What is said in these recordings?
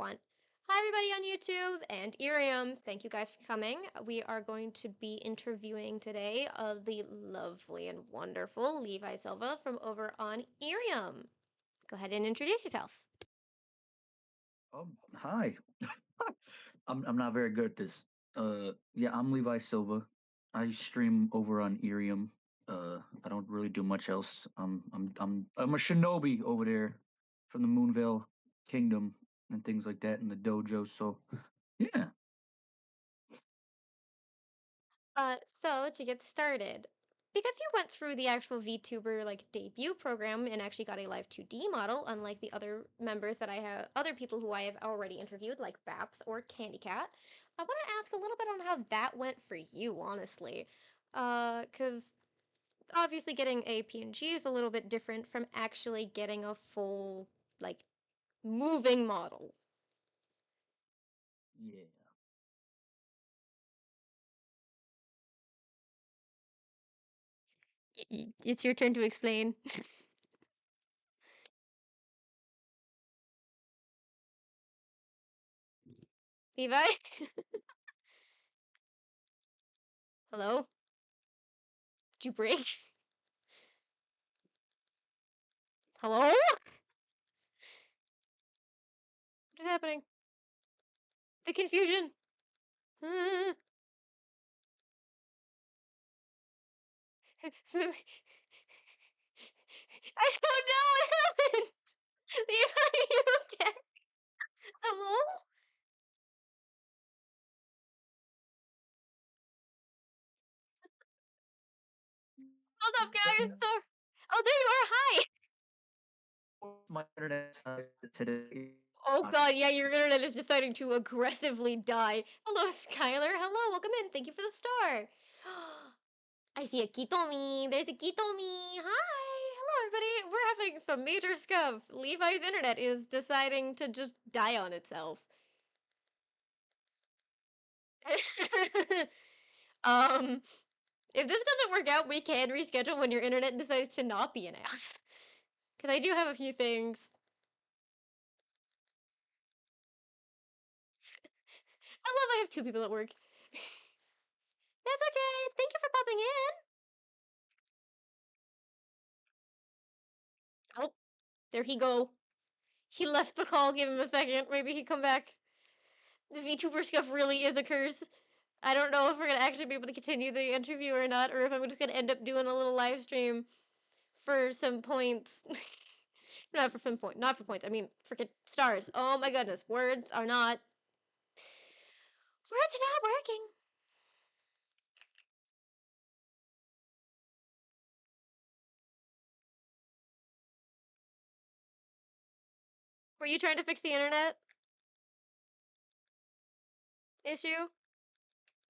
one. Hi, everybody on YouTube and IRIAM. Thank you guys for coming. We are going to be interviewing today the lovely and wonderful Levi Silva from over on IRIAM. Go ahead and introduce yourself. Hi. I'm not very good at this. Yeah, I'm Levi Silva. I stream over on IRIAM. I don't really do much else. I'm a shinobi over there from the Moonvale Kingdom and things like that in the dojo. So yeah, So to get started, because you went through the actual VTuber debut program and actually got a live 2D model, unlike the other members that I have, other people who I have already interviewed, like Baps or Candy Cat, I want to ask a little bit on how that went for you, honestly. Because obviously getting a PNG is a little bit different from actually getting a full, like, moving model. yeah. It's your turn to explain. Levi? Hello? Did you break? Hello? What is happening? The confusion. I don't know what happened. Levi, are you okay? Hello? Hold up, guys. Sorry. Oh, there you are. Hi. My internet size today. Oh god, yeah, your internet is deciding to aggressively die. Hello, Skylar. Hello, welcome in. Thank you for the star. I see a Kitomi. There's a Kitomi. Hi. Hello, everybody. We're having some major scuff. Levi's internet is deciding to just die on itself. um, if this doesn't work out, we can reschedule when your internet decides to not be an ass. Because I do have a few things. I love I have two people at work. That's okay. Thank you for popping in. Oh, there he go. He left the call. Give him a second. Maybe he come back. The VTuber stuff really is a curse. I don't know if we're gonna actually be able to continue the interview or not, or if I'm just gonna end up doing a little live stream for some points. Not for points. I mean, freaking stars. Oh my goodness, words are not working. Were you trying to fix the internet issue?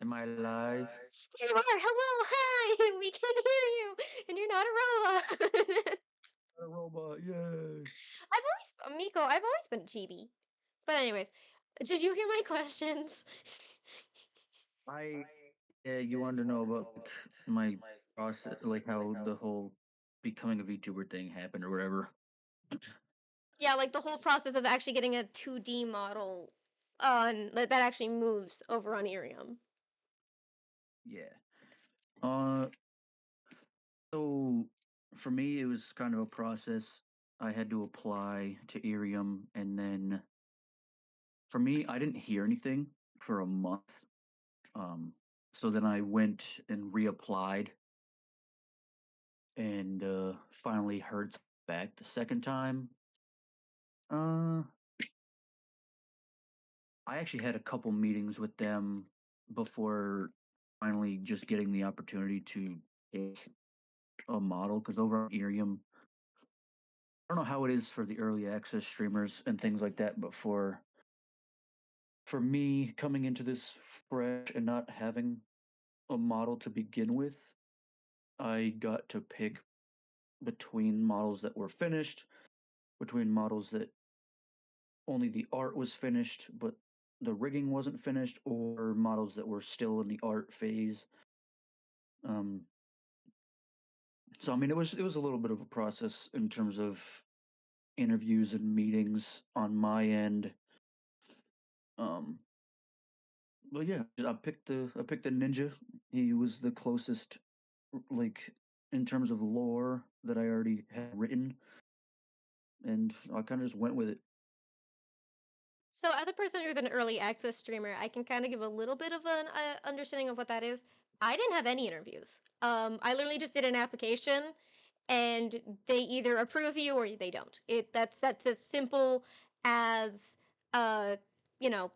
Am I live? Here you are. Hello, hi. We can hear you, and you're not a robot. A robot, yay! Miko. I've always been a chibi. But anyways, did you hear my questions? I Yeah, you want to know about like my process, like how the whole becoming a VTuber thing happened or whatever. Yeah, like the whole process of actually getting a 2D model on that actually moves over on IRIAM. Yeah. Uh, so for me, it was kind of a process. I had to apply to Irium, and then for me, I didn't hear anything for a month. Um, so then I went and reapplied, and finally heard back the second time. Uh, I actually had a couple meetings with them before finally just getting the opportunity to take a model because over on Irium, I don't know how it is for the early access streamers and things like that, but for me coming into this fresh and not having a model to begin with, I got to pick between models that were finished, between models that only the art was finished but the rigging wasn't finished, or models that were still in the art phase. Um, so I mean, it was a little bit of a process in terms of interviews and meetings on my end. Um, but yeah, I picked the ninja. He was the closest, like in terms of lore that I already had written, and I kind of just went with it. So, as a person who's an early access streamer, I can kind of give a little bit of an understanding of what that is. I didn't have any interviews. I literally just did an application, and they either approve you or they don't. That's as simple as uh, you know,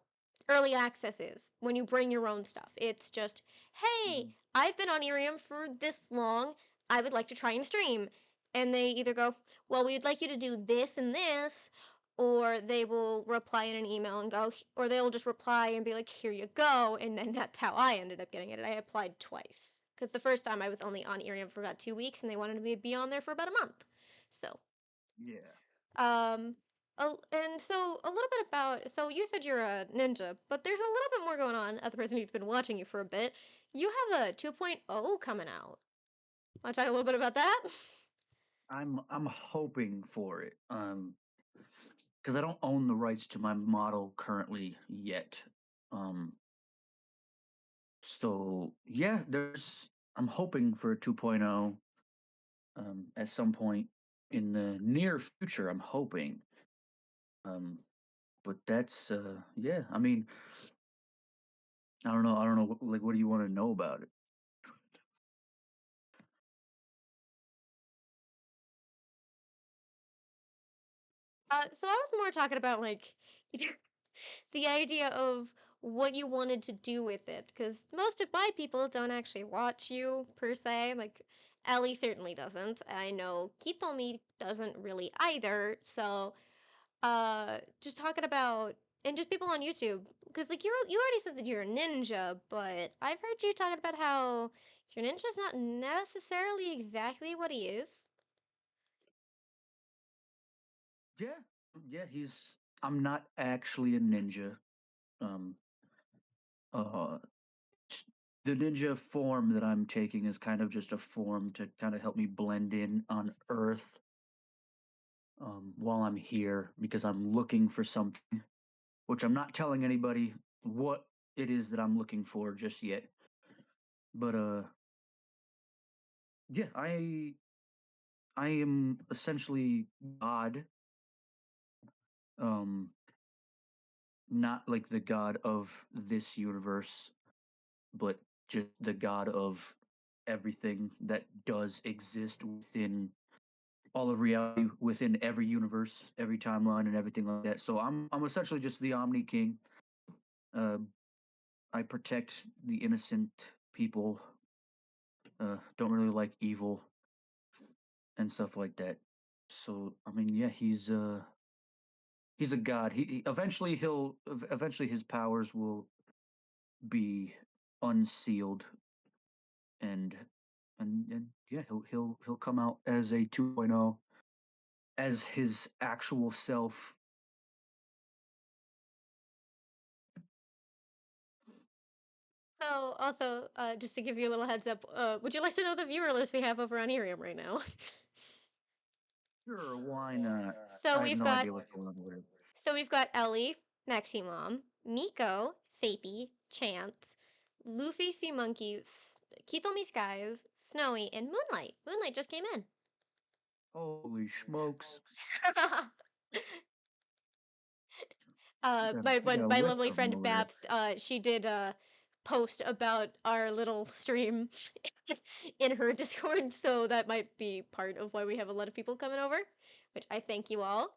early access is when you bring your own stuff. It's just, hey, Mhm. I've been on IRIAM for this long. I would like to try and stream. And they either go, well, we'd like you to do this and this, or they will reply in an email and go, or they'll just reply and be like, here you go. And then that's how I ended up getting it. I applied twice. Because the first time I was only on IRIAM for about 2 weeks and they wanted me to be on there for about a month. So, Yeah, um, and so a little bit about, so you said you're a ninja, but there's a little bit more going on as a person who's been watching you for a bit. You have a 2.0 coming out. Want to talk a little bit about that? I'm hoping for it. Because I don't own the rights to my model currently yet. Um, so yeah, I'm hoping for a 2.0 at some point in the near future. I'm hoping. Um, but that's yeah. I mean, I don't know. I don't know. Like, what do you want to know about it? So I was more talking about like the idea of what you wanted to do with it, because most of my people don't actually watch you per se. Like Ellie certainly doesn't. I know Kitomi doesn't really either. So just talking about, and just people on YouTube, because like you already said that you're a ninja, but I've heard you talking about how your ninja's not necessarily exactly what he is. Yeah, yeah. He's. I'm not actually a ninja. Um, uh, the ninja form that I'm taking is kind of just a form to kind of help me blend in on Earth while I'm here because I'm looking for something, which I'm not telling anybody what it is that I'm looking for just yet. But yeah, I am essentially God, um, not like the God of this universe, but just the God of everything that does exist within all of reality, within every universe, every timeline, and everything like that. So I'm essentially just the Omni King. Uh, I protect the innocent people. Don't really like evil and stuff like that. So I mean, yeah, he's a god. Eventually his powers will be unsealed and and yeah, he'll come out as a 2.0 as his actual self. So also, just to give you a little heads up, would you like to know the viewer list we have over on Irium right now? Sure, why not? so I have we've no got idea what's going on over there. so we've got Ellie, Maximum, Miko, Sapie, Chance, Luffy Sea Monkeys, Kitomi Skies, Snowy, and Moonlight. Moonlight just came in. Holy smokes! We got a My list lovely of them friend over there. Babs, she did post about our little stream in her Discord, so that might be part of why we have a lot of people coming over, which I thank you all.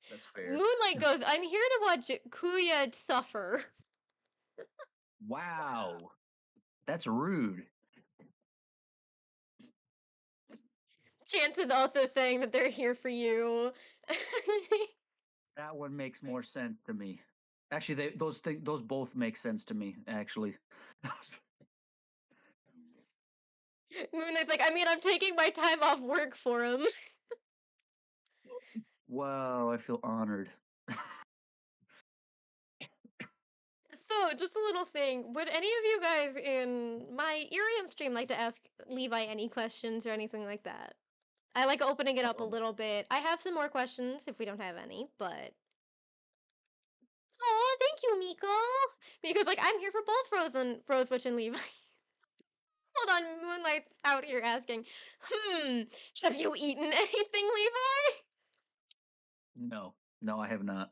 That's fair. Moonlight goes, I'm here to watch Kuya suffer. Wow, that's rude. Chance is also saying that they're here for you. That one makes more sense to me. Actually, those both make sense to me. Actually, Moonlight's like, I mean, I'm taking my time off work for him. wow, I feel honored. So, just a little thing. Would any of you guys in my Irium stream like to ask Levi any questions or anything like that? I like opening it up a little bit. I have some more questions if we don't have any, but thank you, Miko. Miko's like, I'm here for both Rosewitch and Levi. Hold on, Moonlight's out here asking, have you eaten anything, Levi? No, no, I have not.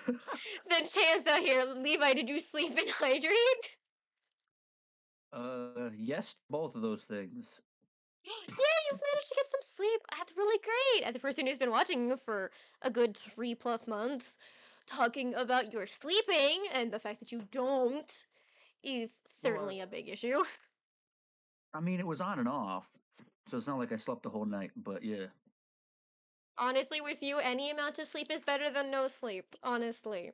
Then Chance out here, Levi, did you sleep and hydrate? Yes, both of those things. Yeah, you've managed to get some sleep. That's really great. As a person who's been watching you for a good 3+ months, talking about your sleeping and the fact that you don't is Well, certainly a big issue. I mean, it was on and off, so it's not like I slept the whole night. But yeah, Honestly, with you, any amount of sleep is better than no sleep, honestly.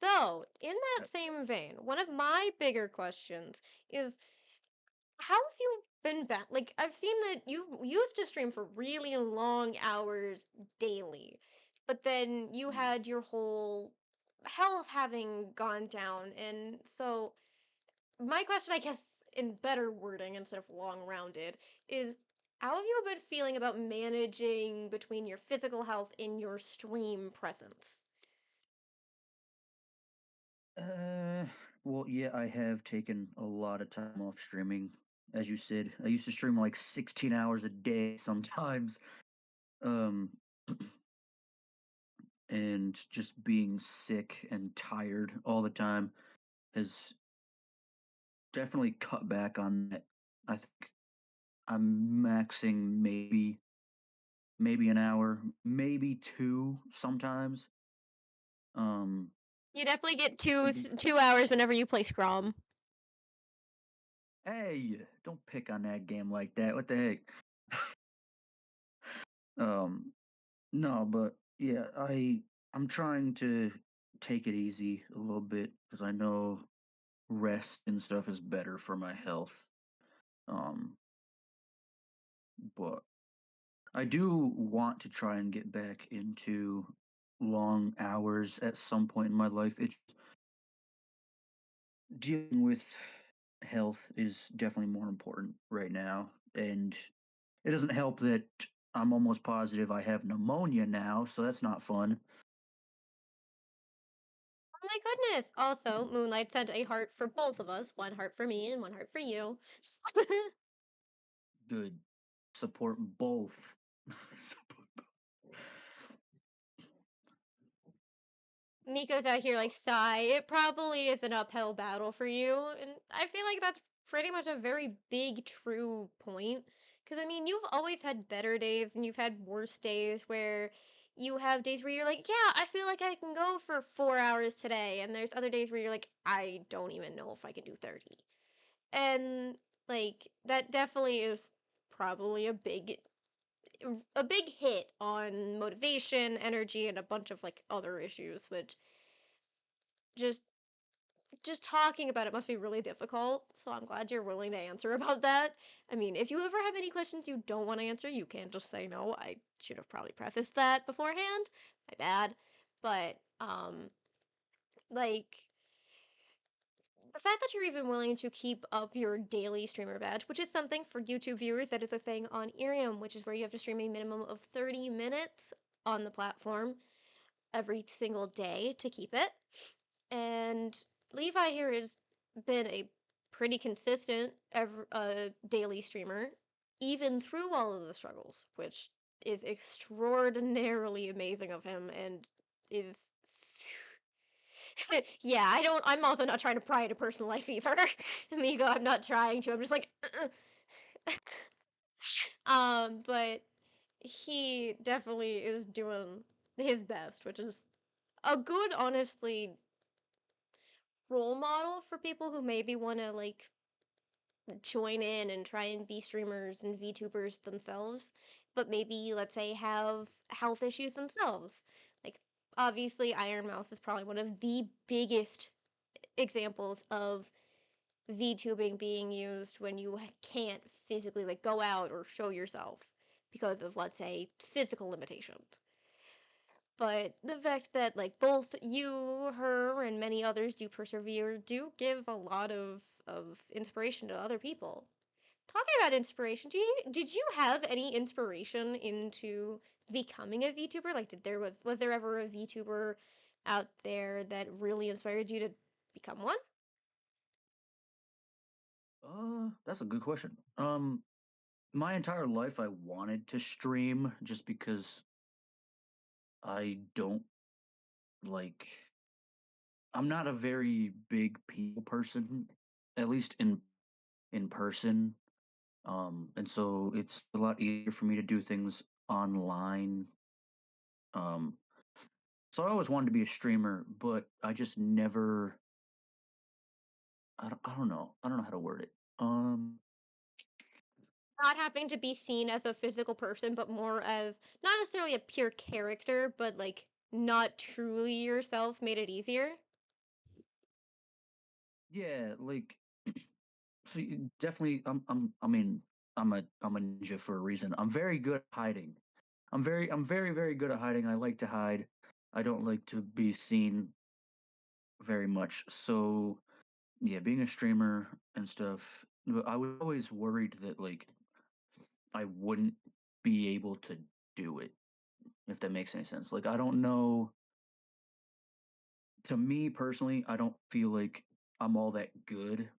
So, in that uh, same vein, one of my bigger questions is how have you been back? Like, I've seen that you used to stream for really long hours daily, but then you yeah. had your whole health having gone down. And so, my question, I guess, in better wording instead of long rounded, is how have you been feeling about managing between your physical health and your stream presence? Uh, well, yeah, I have taken a lot of time off streaming. As you said, I used to stream like 16 hours a day sometimes. Um, and just being sick and tired all the time has definitely cut back on that. I think I'm maxing maybe an hour, maybe two sometimes. Um, You definitely get for the 2 hours whenever you play Scrum. hey, don't pick on that game like that. What the heck? Um, no, but yeah, I'm trying to take it easy a little bit because I know rest and stuff is better for my health. Um, but I do want to try and get back into long hours at some point in my life. It's dealing with health is definitely more important right now, and it doesn't help that I'm almost positive I have pneumonia now, so that's not fun. Oh my goodness. Also, Moonlight sent a heart for both of us. One heart for me and one heart for you. Good. Support both. Support Miko's out here like, sigh. It probably is an uphill battle for you. And I feel like that's pretty much a very big, true point. Because, I mean, you've always had better days and you've had worse days where you have days where you're like, yeah, I feel like I can go for 4 hours today. And there's other days where you're like, I don't even know if I can do 30. And, like, that definitely is probably a big hit on motivation, energy, and a bunch of like other issues, which just just talking about it must be really difficult. So I'm glad you're willing to answer about that. I mean, if you ever have any questions you don't want to answer, you can just say no. I should have probably prefaced that beforehand. My bad. But like the fact that you're even willing to keep up your daily streamer badge, which is something for YouTube viewers that is a thing on IRIAM, which is where you have to stream a minimum of 30 minutes on the platform every single day to keep it. And Levi here has been a pretty consistent daily streamer, even through all of the struggles, which is extraordinarily amazing of him and is. Yeah, I'm also not trying to pry into personal life either. Amigo, I'm not trying to. I'm just like. But he definitely is doing his best, which is a good, honestly, role model for people who maybe want to like join in and try and be streamers and VTubers themselves, but maybe let's say have health issues themselves. Like obviously Iron Mouse is probably one of the biggest examples of VTubing being used when you can't physically like go out or show yourself because of let's say physical limitations. But the fact that like both you, her, and many others do persevere do give a lot of inspiration to other people. Talking about inspiration, did you have any inspiration into becoming a VTuber? Like, was there ever a VTuber out there that really inspired you to become one? That's a good question. My entire life I wanted to stream just because I don't like I'm not a very big people person, at least in person. And so it's a lot easier for me to do things online. Um, so I always wanted to be a streamer, but I just never I don't know. I don't know how to word it. Not having to be seen as a physical person, but more as not necessarily a pure character, but like not truly yourself made it easier. Yeah, like so definitely I mean I'm a ninja for a reason. I'm very good at hiding. I'm very very good at hiding. I like to hide. I don't like to be seen very much. So yeah, being a streamer and stuff, but I was always worried that like I wouldn't be able to do it, if that makes any sense. Like I don't know, to me personally, I don't feel like I'm all that good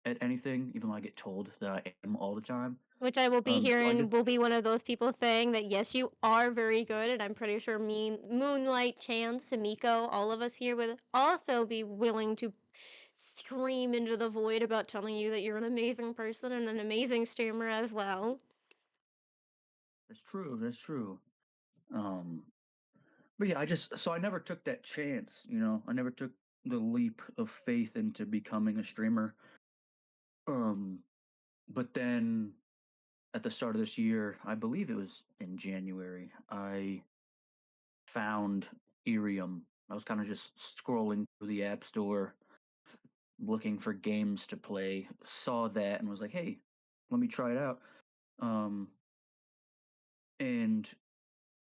at anything, even though I get told that I am all the time. Which I will be So I hearing just will be one of those people saying that yes, you are very good, and I'm pretty sure me, Moonlight, Chance, Samiko, all of us here would also be willing to scream into the void about telling you that you're an amazing person and an amazing streamer as well. that's true, that's true. Um but yeah, I never took that chance, you know. I never took the leap of faith into becoming a streamer. Um but then at the start of this year, I believe it was in January, I found IRIAM. I was kind of just scrolling through the app store looking for games to play, saw that and was like, "Hey, let me try it out." Um and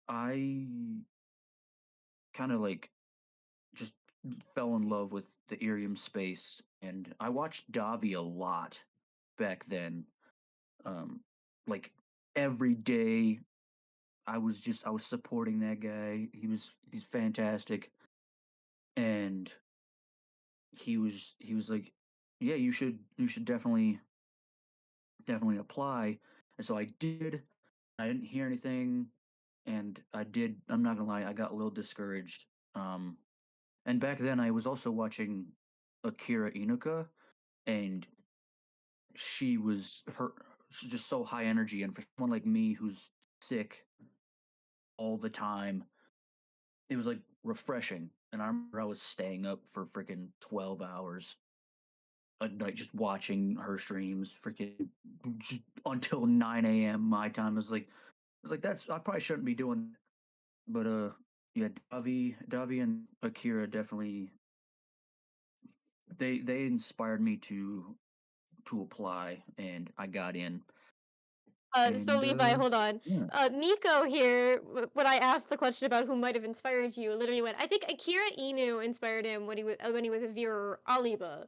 I kind of like just fell in love with the Irium space, and I watched Davi a lot back then. Um, like every day, I was supporting that guy. He's fantastic, and he was like, yeah, you should definitely apply. And so I did. I didn't hear anything, and I did. I'm not gonna lie, I got a little discouraged. And back then, I was also watching Akira Inuka, and she's just so high energy. And for someone like me who's sick all the time, it was like refreshing. And I remember I was staying up for freaking 12 hours a night just watching her streams, freaking just until 9 a.m. my time. I was like, that's I probably shouldn't be doing that. But yeah, Davi and Akira definitely they inspired me to apply, and I got in. So And Levi, hold on. yeah, Miko here, when I asked the question about who might have inspired you, literally went, I think Akira Inu inspired him when he was a viewer Aliba.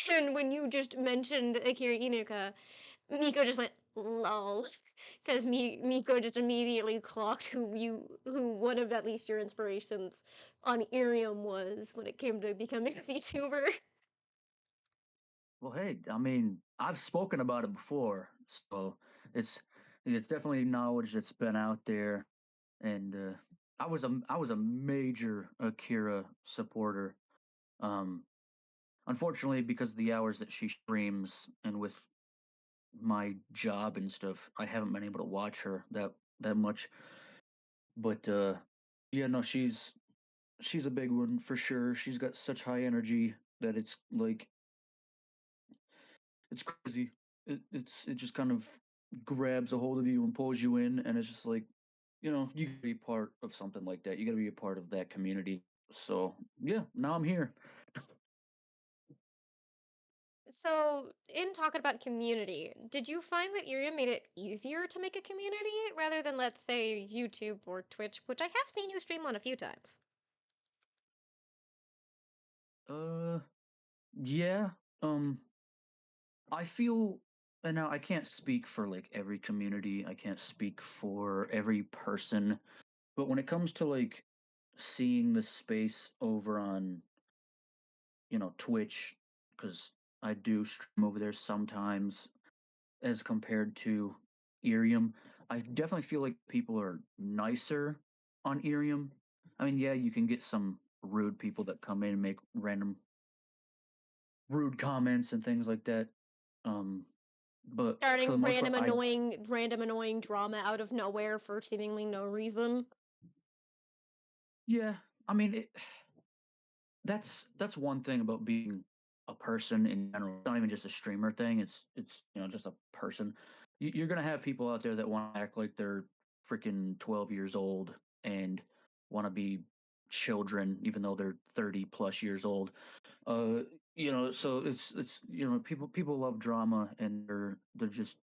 And when you just mentioned Akira Inuka, Miko just went lol, because Miko just immediately clocked who one of at least your inspirations on Irium was when it came to becoming a VTuber. well, hey, I mean, I've spoken about it before, so it's it's definitely knowledge that's been out there. And I was a major Akira supporter. Um, Unfortunately, because of the hours that she streams and with my job and stuff, I haven't been able to watch her that much. But yeah, no, she's a big one for sure. She's got such high energy that it's like it's crazy. It just kind of grabs a hold of you and pulls you in, and it's just like, you know, you gotta be part of something like that. You gotta be a part of that community. So yeah, now I'm here. So, in talking about community, did you find that Irium made it easier to make a community rather than, let's say, YouTube or Twitch, which I have seen you stream on a few times? Uh, yeah. I feel. and now I can't speak for like every community. I can't speak for every person, but when it comes to like seeing the space over on, Twitch, because I do stream over there sometimes as compared to IRIAM, I definitely feel like people are nicer on IRIAM. I mean, yeah, you can get some rude people that come in and make random rude comments and things like that. Um, but for the Starting most part, random annoying drama out of nowhere for seemingly no reason. yeah, I mean, that's one thing about being a person in general. It's not even just a streamer thing. It's just a person. You're gonna have people out there that want to act like they're freaking 12 years old and want to be children, even though they're 30 plus years old. Uh, so it's people love drama and they're just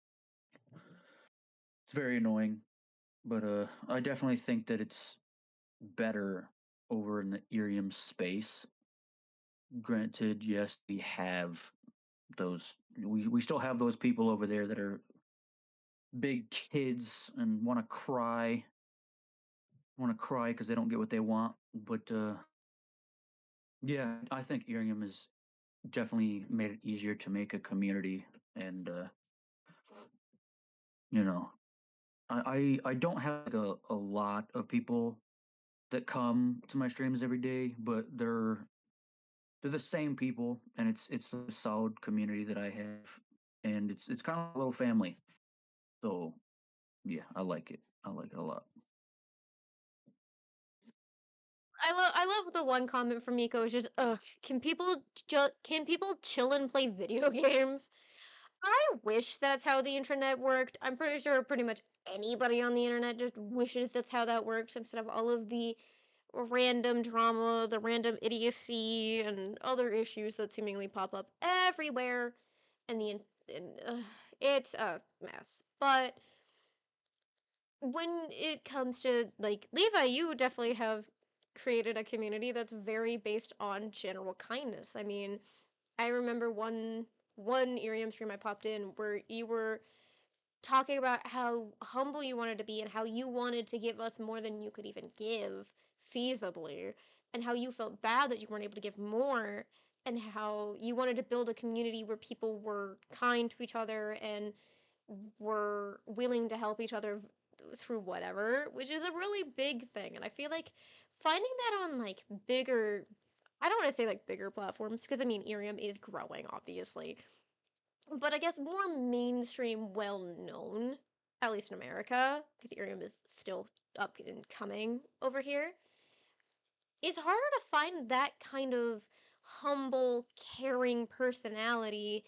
it's very annoying. But I definitely think that it's better over in the Irium space. Granted, yes, we still have those people over there that are big kids and want to cry because they don't get what they want. But yeah, I think Irium has definitely made it easier to make a community, and you know, I don't have like a lot of people that come to my streams every day, but they're the same people, and it's a solid community that I have, and it's kind of a little family. So yeah, I like it. I like it a lot. I love the one comment from Miko is just, ugh, can people chill and play video games? I wish that's how the internet worked. I'm pretty sure pretty much anybody on the internet just wishes that's how that works instead of all of the random drama, the random idiocy, and other issues that seemingly pop up everywhere. And it's a mess. But when it comes to like Levi, you definitely have created a community that's very based on general kindness. I mean, I remember one Irium stream I popped in where you were talking about how humble you wanted to be and how you wanted to give us more than you could even give feasibly, and how you felt bad that you weren't able to give more, and how you wanted to build a community where people were kind to each other and were willing to help each other through whatever, which is a really big thing. And I feel like finding that on like bigger, I don't want to say like bigger platforms because I mean Ethereum is growing obviously, but I guess more mainstream, well known, at least in America, because Ethereum is still up and coming over here. It's harder to find that kind of humble, caring personality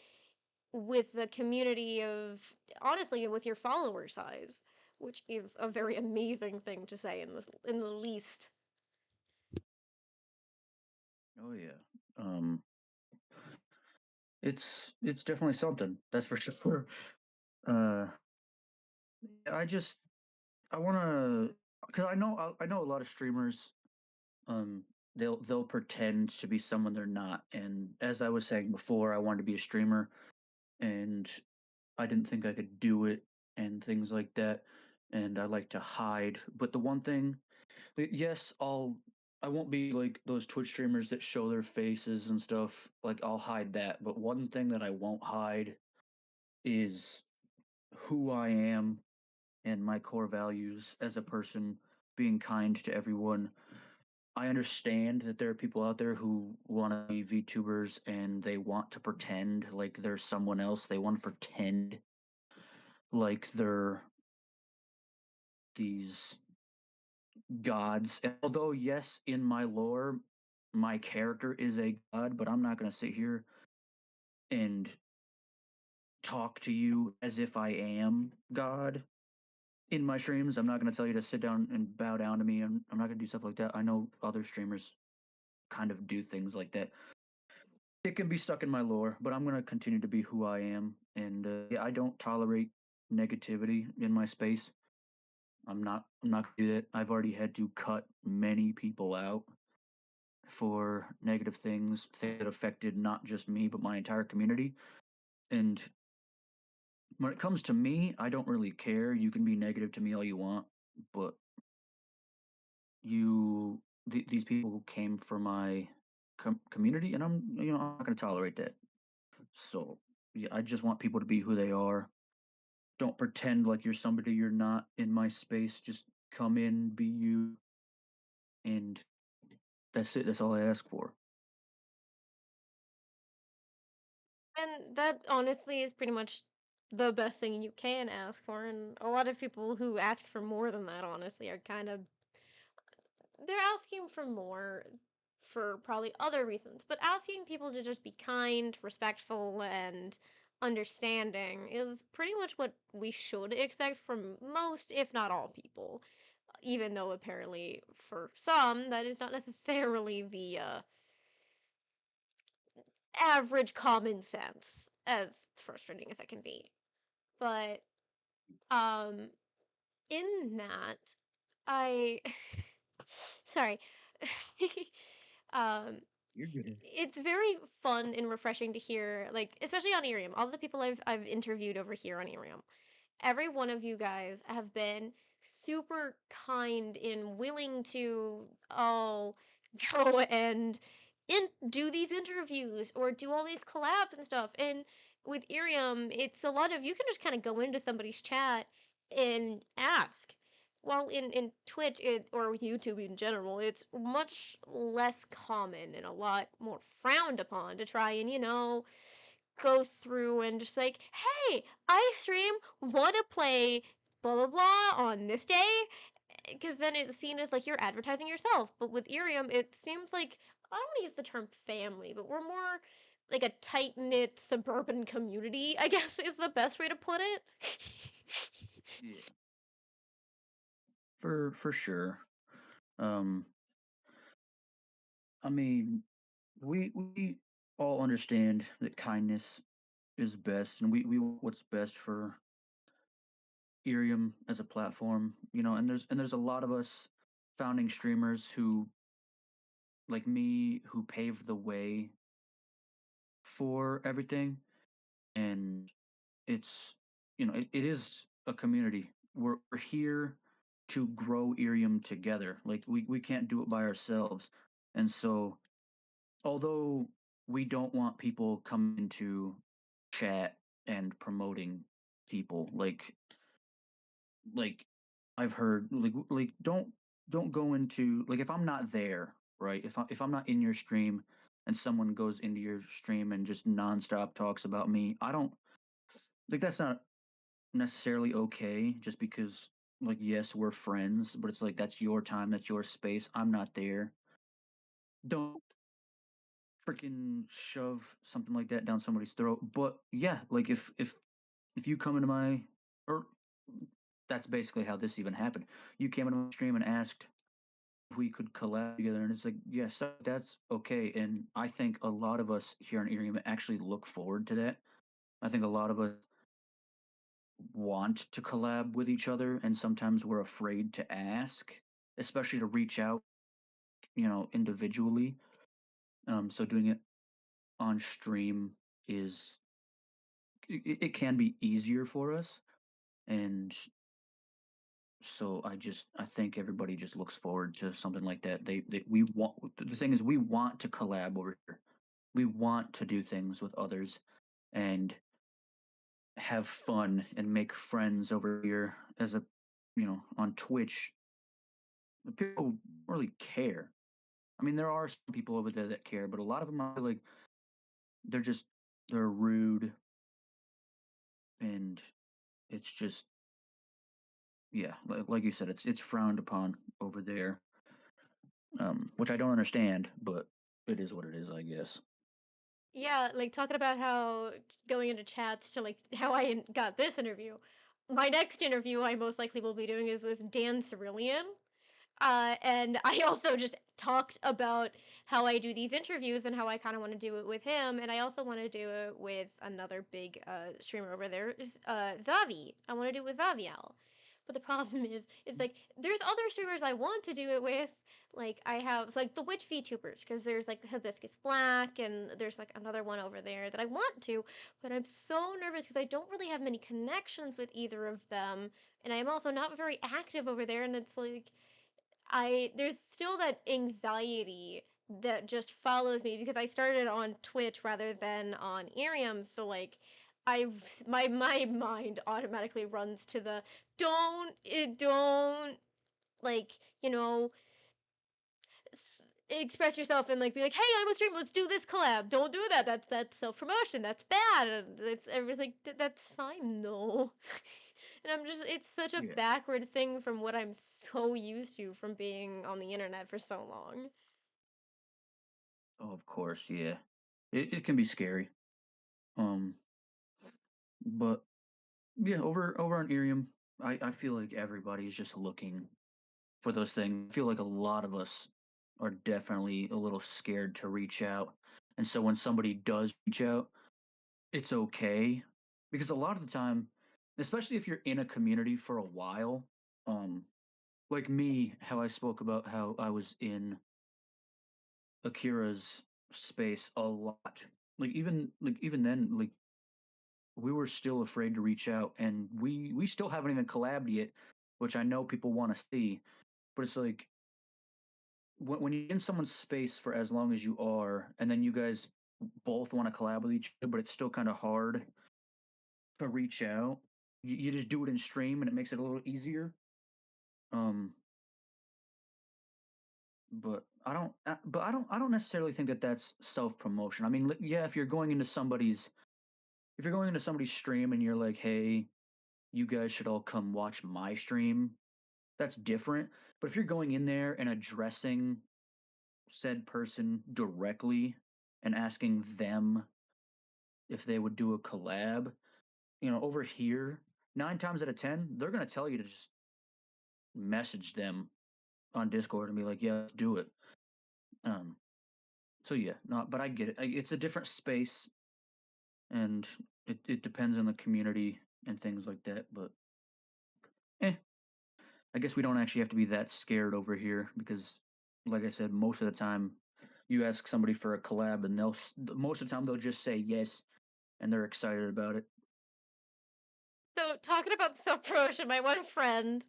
with the community of, honestly, with your follower size, which is a very amazing thing to say in the least. Oh yeah. Um, it's definitely something. That's for sure. Uh, I just I want to because I know a lot of streamers. Um, they'll pretend to be someone they're not. And as I was saying before, I wanted to be a streamer, and I didn't think I could do it, and things like that. And I like to hide. But the one thing, yes, I won't be like those Twitch streamers that show their faces and stuff. Like I'll hide that. But one thing that I won't hide is who I am and my core values as a person, being kind to everyone. I understand that there are people out there who want to be VTubers and they want to pretend like they're someone else. They want to pretend like they're these gods. And although, yes, in my lore, my character is a god, but I'm not going to sit here and talk to you as if I am God in my streams. I'm not going to tell you to sit down and bow down to me. I'm not going to do stuff like that. I know other streamers kind of do things like that. It can be stuck in my lore, but I'm going to continue to be who I am. And yeah, I don't tolerate negativity in my space. I'm not going to do that. I've already had to cut many people out for negative things that affected not just me, but my entire community. And when it comes to me, I don't really care. You can be negative to me all you want, but these people came for my community, and I'm not going to tolerate that. So yeah, I just want people to be who they are. Don't pretend like you're somebody you're not in my space. Just come in, be you, and that's it. That's all I ask for. And that honestly is pretty much the best thing you can ask for. And a lot of people who ask for more than that, honestly, are kind of they're asking for more for probably other reasons. But asking people to just be kind, respectful, and understanding is pretty much what we should expect from most, if not all, people. Even though apparently for some that is not necessarily the average common sense, as frustrating as that can be. But um in that I sorry. um You're good. it's very fun and refreshing to hear, like especially on Irium. All the people I've interviewed over here on Irium, every one of you guys have been super kind and willing to go and do these interviews or do all these collabs and stuff. And with Irium, it's a lot of you can just kind of go into somebody's chat and ask. While in Twitch or YouTube in general, it's much less common and a lot more frowned upon to try and, go through and just like, hey, I stream, wanna play blah blah blah on this day? Because then it's seen as like you're advertising yourself. But with Irium, it seems like I don't want to use the term family, but we're more like a tight knit suburban community, I guess is the best way to put it. Yeah, for sure. Um, I mean, we all understand that kindness is best, and we want what's best for Irium as a platform, and there's a lot of us founding streamers who, like me, who paved the way for everything, and it is a community. We're here to grow Irium together. Like we can't do it by ourselves, and so although we don't want people coming into chat and promoting people like I've heard like don't go into like if I'm not there, right? If I'm not in your stream and someone goes into your stream and just nonstop talks about me, I don't like that's not necessarily okay just because like yes, we're friends, but it's like that's your time, that's your space. I'm not there. Don't freaking shove something like that down somebody's throat. But yeah, like if you come into my or that's basically how this even happened. You came into my stream and asked if we could collab together, and it's like, yes, that's okay. And I think a lot of us here in Irium actually look forward to that. I think a lot of us want to collab with each other, and sometimes we're afraid to ask, especially to reach out, individually. So doing it on stream is it can be easier for us, and so I think everybody just looks forward to something like that. We want the thing is we want to collab over here. We want to do things with others and have fun and make friends over here as a on Twitch. People don't really care. I mean, there are some people over there that care, but a lot of them are like they're just they're rude and it's just yeah, like you said, it's frowned upon over there, which I don't understand, but it is what it is, I guess. Yeah, like talking about how going into chats to like how got this interview. My next interview I most likely will be doing is with Dan Cerulean. And I also just talked about how I do these interviews and how I kind of want to do it with him. And I also want to do it with another big streamer over there, Zavi. I want to do it with Zaviel. But the problem is like there's other streamers I want to do it with. Like I have like the witch VTubers because there's like Hibiscus Black and there's like another one over there that I want to, but I'm so nervous because I don't really have many connections with either of them, and I am also not very active over there, and it's like I there's still that anxiety that just follows me because I started on Twitch rather than on IRIAM, so like my mind automatically runs to the don't like, express yourself and like be like, "Hey, I'm a streamer. Let's do this collab." Don't do that. That's self promotion. That's bad. And it's everything. That's fine though. And I'm just it's such a Yeah. backward thing from what I'm so used to from being on the internet for so long. Oh, of course, yeah. It can be scary. Um, but yeah, over on Irium, I feel like everybody's just looking for those things. I feel like a lot of us are definitely a little scared to reach out. And so when somebody does reach out, it's okay because a lot of the time, especially if you're in a community for a while, um, like me, how I spoke about how I was in Akira's space a lot. Like even then, like we were still afraid to reach out, and we still haven't even collabed yet, which I know people want to see. But it's like when you're in someone's space for as long as you are, and then you guys both want to collab with each other, but it's still kind of hard to reach out. You just do it in stream, and it makes it a little easier. Um, but I don't necessarily think that that's self promotion. I mean, yeah, if you're going into somebody's stream and you're like, hey, you guys should all come watch my stream, that's different. But if you're going in there and addressing said person directly and asking them if they would do a collab, over here, 9 times out of 10, they're going to tell you to just message them on Discord and be like, yeah, let's do it. Um, so yeah, no, but I get it. It's a different space and it depends on the community and things like that. But eh, I guess we don't actually have to be that scared over here because, like I said, most of the time, you ask somebody for a collab and most of the time they'll just say yes and they're excited about it. So talking about self promotion, my one friend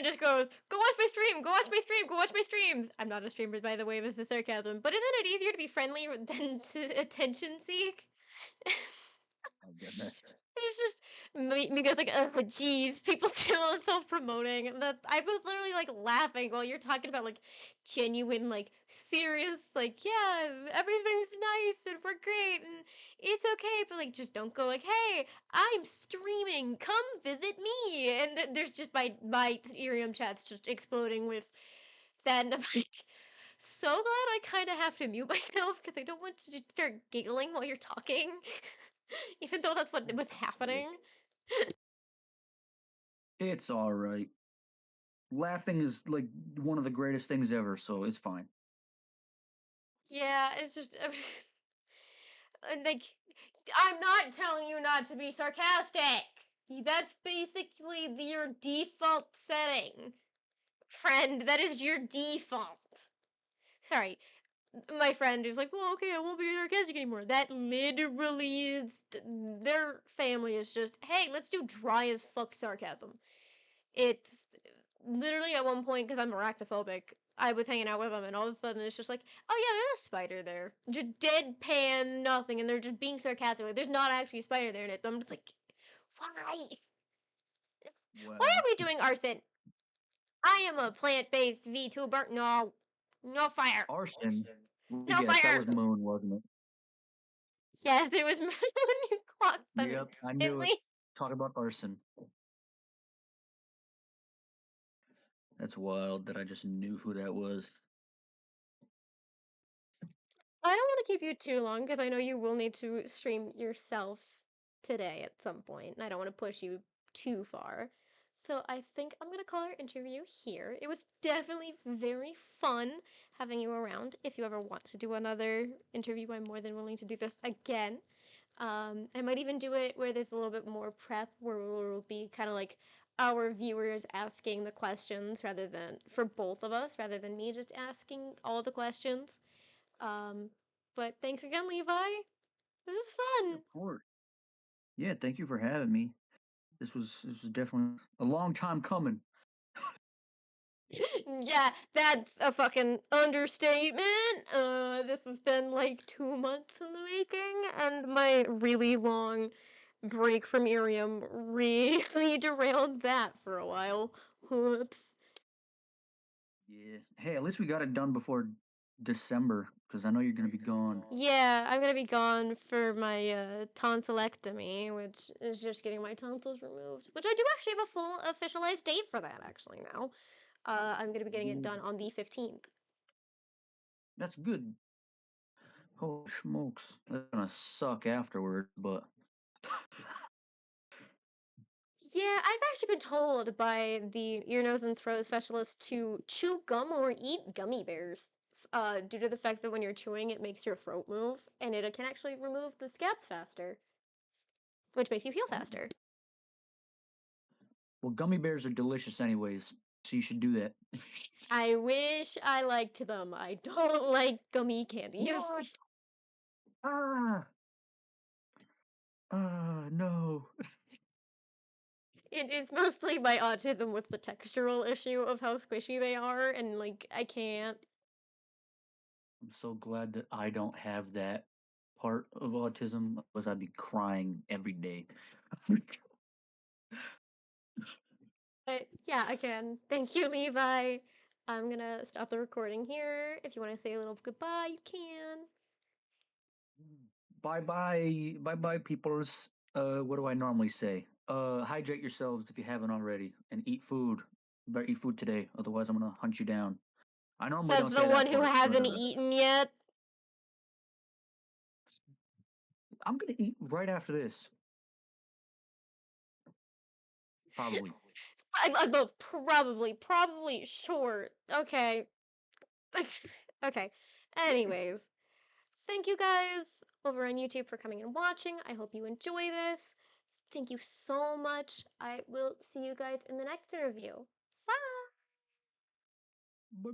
just goes, "Go watch my stream. Go watch my stream. Go watch my streams." I'm not a streamer, by the way. This is sarcasm. But isn't it easier to be friendly than to attention seek? Oh goodness. It's just me goes like, oh, geez, people still self-promoting. And that I was literally like laughing while you're talking about like genuine, like serious, like yeah, everything's nice and we're great and it's okay, but like just don't go like, hey, I'm streaming, come visit me. And there's just my Ethereum chats just exploding with that, and I'm like, so glad I kind of have to mute myself because I don't want to just start giggling while you're talking. Even though that's what was Hey, happening. it's all right. Laughing is like one of the greatest things ever, so it's fine. Yeah, it's just like I'm not telling you not to be sarcastic. That's basically your default setting. Friend, that is your default. Sorry, my friend is like, well, okay, I won't be sarcastic anymore. That literally is their family is just, hey, let's do dry as fuck sarcasm. It's literally at one point because I'm arachnophobic. I was hanging out with them, and all of a sudden it's just like, oh yeah, there's a spider there, just deadpan nothing, and they're just being sarcastic. Like, there's not actually a spider there, and I'm just like, why? Why are Well, we doing arson? I am a plant-based VTuber. No, no fire, arson. Let me no guess, that fire. was Moon, wasn't it? Yes, it was when you clocked them Yep, I knew instantly. it. Talk about arson. That's wild that I just knew who that was. I don't want to keep you too long because I know you will need to stream yourself today at some point, and I don't want to push you too far. So I think I'm gonna call our interview here. It was definitely very fun having you around. If you ever want to do another interview, I'm more than willing to do this again. I might even do it where there's a little bit more prep, where it'll be kind of like our viewers asking the questions rather than for both of us, rather than me just asking all the questions. Um, but thanks again, Levi. This is fun. Of course. Yeah, thank you for having me. This was definitely a long time coming. Yeah, that's a fucking understatement. This has been like 2 months in the making, and my really long break from IRIAM really derailed that for a while. Whoops. Yeah. Hey, at least we got it done before December, because I know you're gonna be gone. Yeah, I'm gonna be gone for my tonsillectomy, which is just getting my tonsils removed. Which I do actually have a full officialized date for that actually now. I'm gonna be getting it Yeah, done on the 15th. that's good. Holy smokes, that's gonna suck afterward, but Yeah, I've actually been told by the ear, nose, and throat specialist to chew gum or eat gummy bears. Due to the fact that when you're chewing, it makes your throat move, and it can actually remove the scabs faster, which makes you heal oh, faster. well, gummy bears are delicious anyways, so you should do that. I wish I liked them. I don't like gummy candies. What? Ah, no. It is mostly my autism with the textural issue of how squishy they are, and like, I can't. I'm so glad that I don't have that part of autism, otherwise I'd be crying every day. But yeah, again, thank you, Levi. I'm gonna stop the recording here. If you want to say a little goodbye, you can. Bye bye, bye bye, peoples. What do I normally say? Hydrate yourselves if you haven't already, and eat food. You better eat food today, otherwise I'm gonna hunt you down. I normally Says don't the say one that who part, but hasn't eaten yet. I'm gonna eat right after this, probably. I love probably, sure. Okay. Okay. Anyways, thank you guys over on YouTube for coming and watching. I hope you enjoy this. Thank you so much. I will see you guys in the next interview. Bye. Bye.